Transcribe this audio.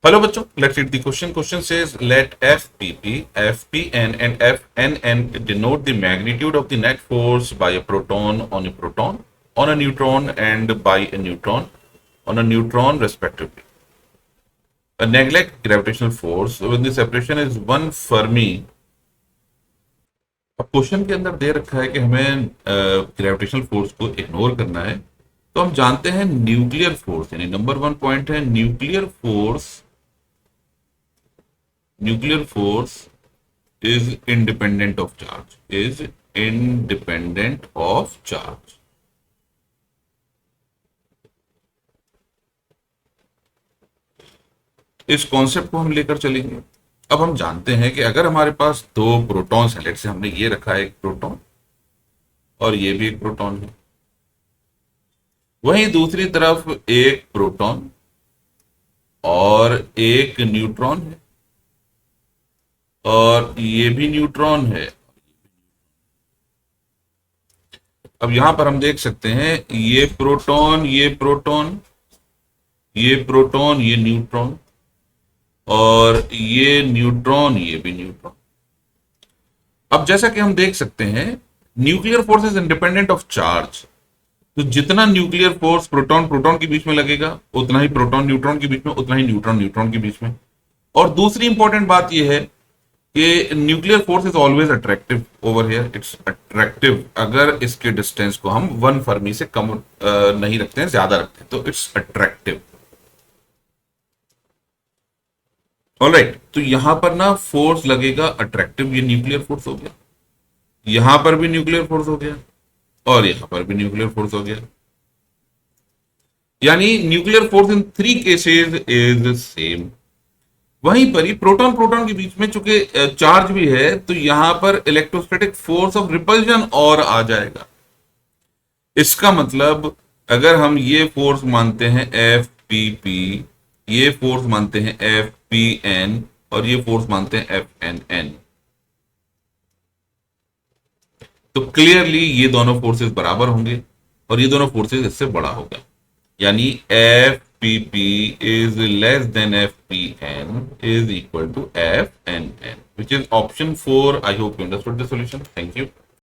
Hello bachcho, let's read the question. Question says let FPP, FPN and FNN denote the magnitude of the net force by a proton, on a neutron and by a neutron on a neutron respectively. A neglect gravitational force when the separation is 1 Fermi. अब question के अंदर दे रखा है कि हमें gravitational force को ignore करना है, तो हम जानते हैं न्यूक्लियर फोर्स, यानी नंबर 1 पॉइंट है nuclear force is independent of charge, is independent of charge. इस कॉन्सेप्ट को हम लेकर चलेंगे। अब हम जानते हैं कि अगर हमारे पास दो प्रोटॉन्स हैं, लेट से हमने ये रखा है एक प्रोटॉन और ये भी एक प्रोटॉन है, वहीं दूसरी तरफ एक प्रोटॉन और एक न्यूट्रॉन है और ये भी न्यूट्रॉन है। अब यहां पर हम देख सकते हैं ये प्रोटॉन, ये प्रोटॉन, ये प्रोटॉन, ये न्यूट्रॉन और ये न्यूट्रॉन, ये भी न्यूट्रॉन। अब जैसा कि हम देख सकते हैं nuclear force is independent of charge, तो जितना न्यूक्लियर फोर्स प्रोटॉन प्रोटॉन के बीच में लगेगा उतना ही प्रोटॉन न्यूट्रॉन के बीच में, उतना ही न्यूट्रॉन न्यूट्रॉन के बीच में। और दूसरी इंपॉर्टेंट बात यह है कि nuclear force is always attractive over here, it's attractive अगर इसके डिस्टेंस को हम 1 फर्मी से कम नहीं रखते हैं, ज्यादा रखते हैं, तो इट्स अट्रैक्टिव। ऑलराइट, तो यहां पर ना फोर्स लगेगा अट्रैक्टिव, ये न्यूक्लियर फोर्स हो गया, यहां पर भी न्यूक्लियर फोर्स हो गया और यहां पर भी न्यूक्लियर फोर्स हो गया। यानी nuclear force in 3 cases is same. वहीं पर ही प्रोटॉन प्रोटॉन के बीच में चूंकि चार्ज भी है, तो यहां पर इलेक्ट्रोस्टैटिक फोर्स ऑफ रिपल्जन और आ जाएगा। इसका मतलब अगर हम ये फोर्स मानते हैं एफ पी पी, ये फोर्स मानते हैं एफ पी एन और ये फोर्स मानते हैं एफ एन एन, तो क्लियरली ये दोनों फोर्सेस बराबर होंगे और ये दोनों फोर्सेस इससे बड़ा होगा। यानी F P P is less than F P N is equal to F N N, which is option 4। I hope you understood the solution. Thank you.